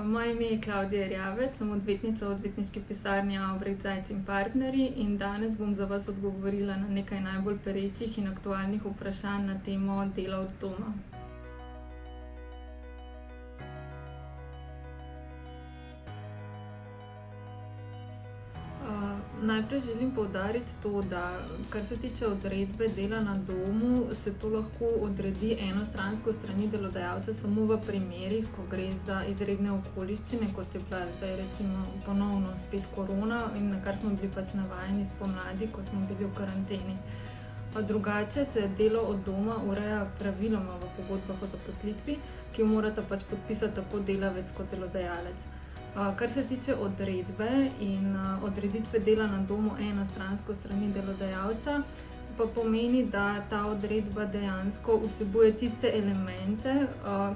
Moje ime je Klavdija Erjavec, sem odvetnica v odvetniški pisarni Avbrecht, Zajc in partnerji in danes bom za vas odgovorila na nekaj najbolj perečih in aktualnih vprašanj na temo dela od doma. Najprej želim poudariti to, da kar se tiče odredbe dela na domu, se to lahko odredi enostransko s strani delodajalca samo v primerih, ko gre za izredne okoliščine, kot je bila zdaj recimo ponovno spet korona in na kar smo bili pač navajeni spomladi, ko smo bili v karanteni. Drugače se delo od doma ureja praviloma v pogodbah o zaposlitvi, ki jo morata pač podpisati tako delavec kot delodajalec. Kar se tiče odredbe in odreditve dela na domu enostransko strani delodajalca, pa pomeni, da ta odredba dejansko vsebuje tiste elemente,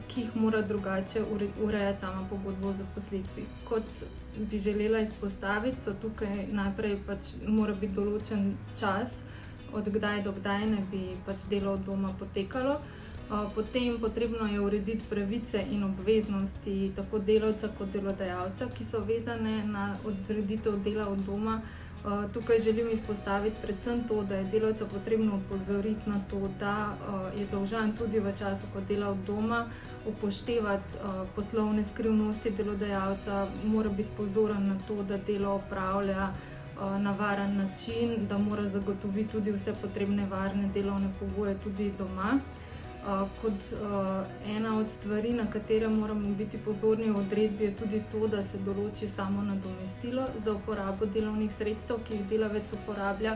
ki jih mora drugače urejati sama pogodba o zaposlitvi. Kot bi želela izpostaviti, so tukaj najprej pač mora biti določen čas, od kdaj do kdaj ne bi pač delo od doma potekalo. Potem potrebno je urediti pravice in obveznosti tako delavca kot delodajalca, ki so vezane na odreditev dela od doma. Tukaj želim izpostaviti predvsem to, da je delavca potrebno opozoriti na to, da je dolžan tudi v času, ko dela od doma, upoštevati poslovne skrivnosti delodajalca, mora biti pozoren na to, da delo opravlja na varen način, da mora zagotoviti tudi vse potrebne varne delovne pogoje tudi doma. Kot ena od stvari, na katere moramo biti pozorni v odredbi, je tudi to, da se določi samo nadomestilo za uporabo delovnih sredstev, ki jih delavec uporablja.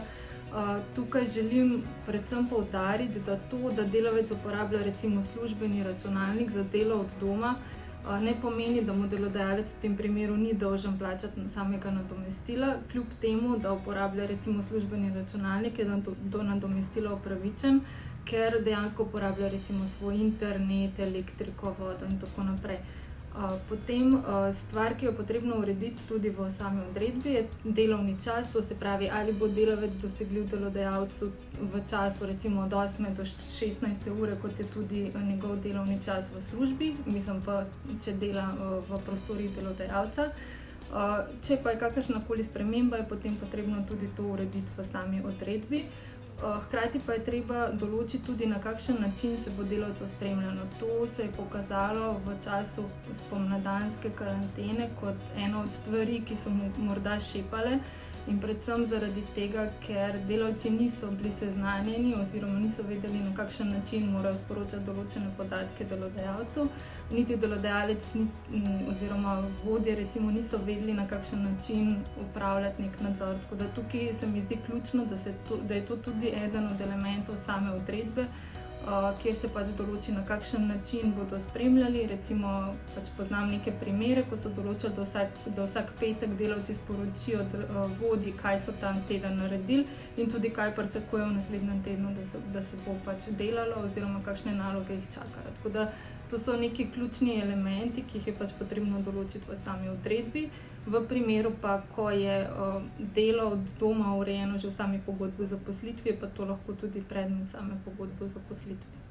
Tukaj želim predvsem poudariti, da to, da delavec uporablja recimo službeni računalnik za delo od doma, ne pomeni, da mu delodajalec v tem primeru ni dolžan plačati samega nadomestila. Kljub temu, da uporablja recimo službeni računalnik, je do nadomestila upravičen, ker dejansko uporablja recimo svoj internet, elektriko, vodo in tako naprej. Potem stvar, ki jo potrebno urediti tudi v sami odredbi, je delovni čas, to se pravi, ali bo delavec dosegljiv delodajalcu v času recimo od 8 do 16 ure, kot je tudi njegov delovni čas v službi, mislim pa, če dela v prostorih delodajalca. Če pa je kakršnakoli sprememba, je potem potrebno tudi to urediti v sami odredbi. Hkrati pa je treba določiti tudi, na kakšen način se bo delavca spremljalo. To se je pokazalo v času spomladanske karantene kot ena od stvari, ki so mu morda šepale, in predvsem zaradi tega, ker delavci niso bili seznanjeni oziroma niso vedeli, na kakšen način morajo sporočati določene podatke delodajalcu. Niti delodajalec oziroma vodje recimo niso vedeli, na kakšen način upravljati nek nadzor. Tako da tukaj se mi zdi ključno, da je to tudi eden od elementov same odredbe, kjer se pač določi, na kakšen način bodo spremljali. Recimo pač poznam neke primere, ko so določili, da vsak petek delavci sporočijo vodji, kaj so tam teden naredili in tudi kaj pričakujejo v naslednjem tednu, da se bo pač delalo oziroma kakšne naloge jih čakajo. Tako da to so neki ključni elementi, ki jih je pač potrebno določiti v sami odredbi. V primeru pa, ko je delo od doma urejeno že v sami pogodbi o zaposlitvi, je pa to lahko tudi predmet same pogodbe o zaposlitvi.